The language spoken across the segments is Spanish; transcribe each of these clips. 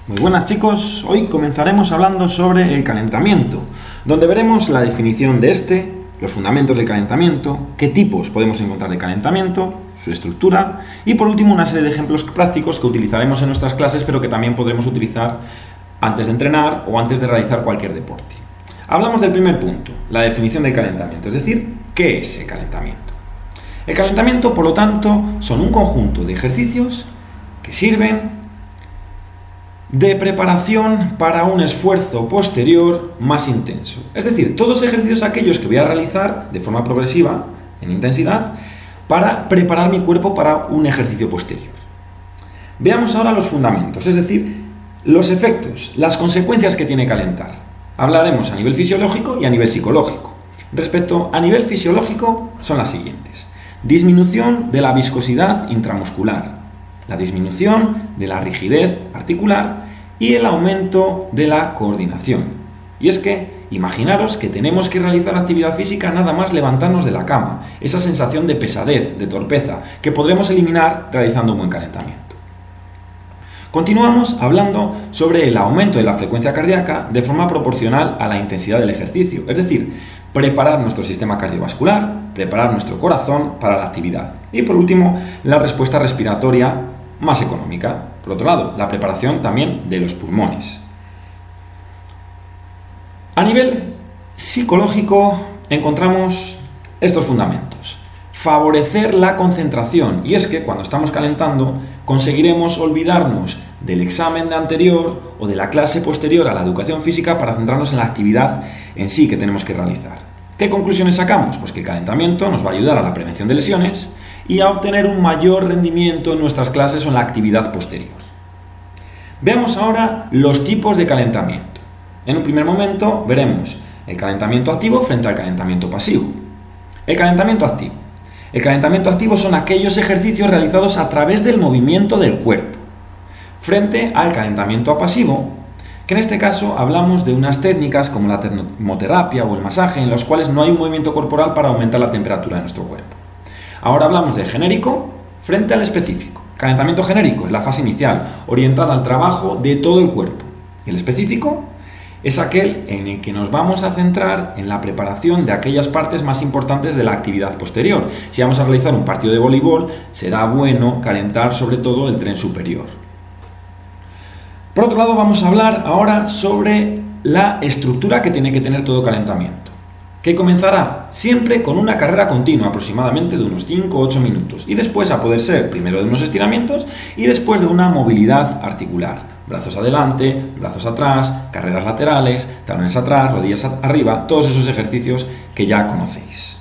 Muy buenas chicos, hoy comenzaremos hablando sobre el calentamiento, donde veremos la definición de este, los fundamentos del calentamiento, qué tipos podemos encontrar de calentamiento, su estructura y por último una serie de ejemplos prácticos que utilizaremos en nuestras clases pero que también podremos utilizar antes de entrenar o antes de realizar cualquier deporte. Hablamos del primer punto, la definición del calentamiento, es decir, ¿qué es el calentamiento? El calentamiento, por lo tanto, son un conjunto de ejercicios que sirven de preparación para un esfuerzo posterior más intenso. Es decir, todos ejercicios aquellos que voy a realizar de forma progresiva, en intensidad, para preparar mi cuerpo para un ejercicio posterior. Veamos ahora los fundamentos, es decir, los efectos, las consecuencias que tiene calentar. Hablaremos a nivel fisiológico y a nivel psicológico. Respecto a nivel fisiológico, son las siguientes. Disminución de la viscosidad intramuscular, la disminución de la rigidez articular y el aumento de la coordinación. Y es que, imaginaros que tenemos que realizar actividad física nada más levantarnos de la cama, esa sensación de pesadez, de torpeza, que podremos eliminar realizando un buen calentamiento. Continuamos hablando sobre el aumento de la frecuencia cardíaca de forma proporcional a la intensidad del ejercicio, es decir, preparar nuestro sistema cardiovascular, preparar nuestro corazón para la actividad. Y por último, la respuesta respiratoria más económica. Por otro lado, la preparación también de los pulmones. A nivel psicológico encontramos estos fundamentos. Favorecer la concentración, y es que cuando estamos calentando conseguiremos olvidarnos del examen anterior o de la clase posterior a la educación física para centrarnos en la actividad en sí que tenemos que realizar. ¿Qué conclusiones sacamos? Pues que el calentamiento nos va a ayudar a la prevención de lesiones y a obtener un mayor rendimiento en nuestras clases o en la actividad posterior. Veamos ahora los tipos de calentamiento. En un primer momento veremos el calentamiento activo frente al calentamiento pasivo. El calentamiento activo. El calentamiento activo son aquellos ejercicios realizados a través del movimiento del cuerpo, frente al calentamiento pasivo, que en este caso hablamos de unas técnicas como la termoterapia o el masaje, en los cuales no hay un movimiento corporal para aumentar la temperatura de nuestro cuerpo. Ahora hablamos del genérico frente al específico. Calentamiento genérico es la fase inicial, orientada al trabajo de todo el cuerpo. Y el específico es aquel en el que nos vamos a centrar en la preparación de aquellas partes más importantes de la actividad posterior. Si vamos a realizar un partido de voleibol, será bueno calentar sobre todo el tren superior. Por otro lado, vamos a hablar ahora sobre la estructura que tiene que tener todo calentamiento, que comenzará siempre con una carrera continua, aproximadamente de unos 5 o 8 minutos, y después a poder ser primero de unos estiramientos y después de una movilidad articular. Brazos adelante, brazos atrás, carreras laterales, talones atrás, rodillas arriba, todos esos ejercicios que ya conocéis.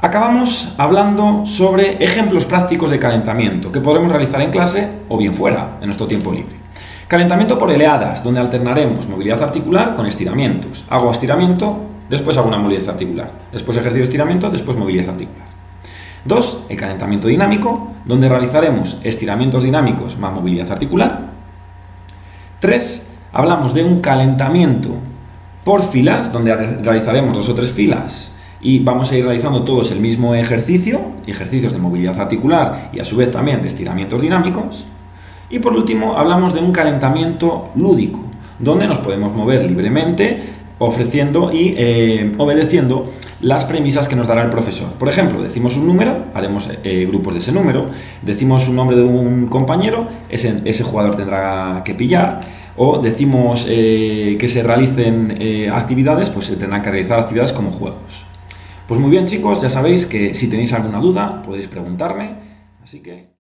Acabamos hablando sobre ejemplos prácticos de calentamiento que podremos realizar en clase o bien fuera, en nuestro tiempo libre. Calentamiento por oleadas, donde alternaremos movilidad articular con estiramientos. Hago estiramiento, después hago una movilidad articular. Después ejercicio de estiramiento, después movilidad articular. 2. El calentamiento dinámico, donde realizaremos estiramientos dinámicos más movilidad articular. 3. Hablamos de un calentamiento por filas, donde realizaremos 2 o 3 filas y vamos a ir realizando todos el mismo ejercicio, ejercicios de movilidad articular y a su vez también de estiramientos dinámicos. Y por último hablamos de un calentamiento lúdico, donde nos podemos mover libremente, ofreciendo y obedeciendo las premisas que nos dará el profesor. Por ejemplo, decimos un número, haremos grupos de ese número, decimos un nombre de un compañero, ese jugador tendrá que pillar, o decimos que se realicen actividades, pues se tendrán que realizar actividades como juegos. Pues muy bien chicos, ya sabéis que si tenéis alguna duda podéis preguntarme, así que...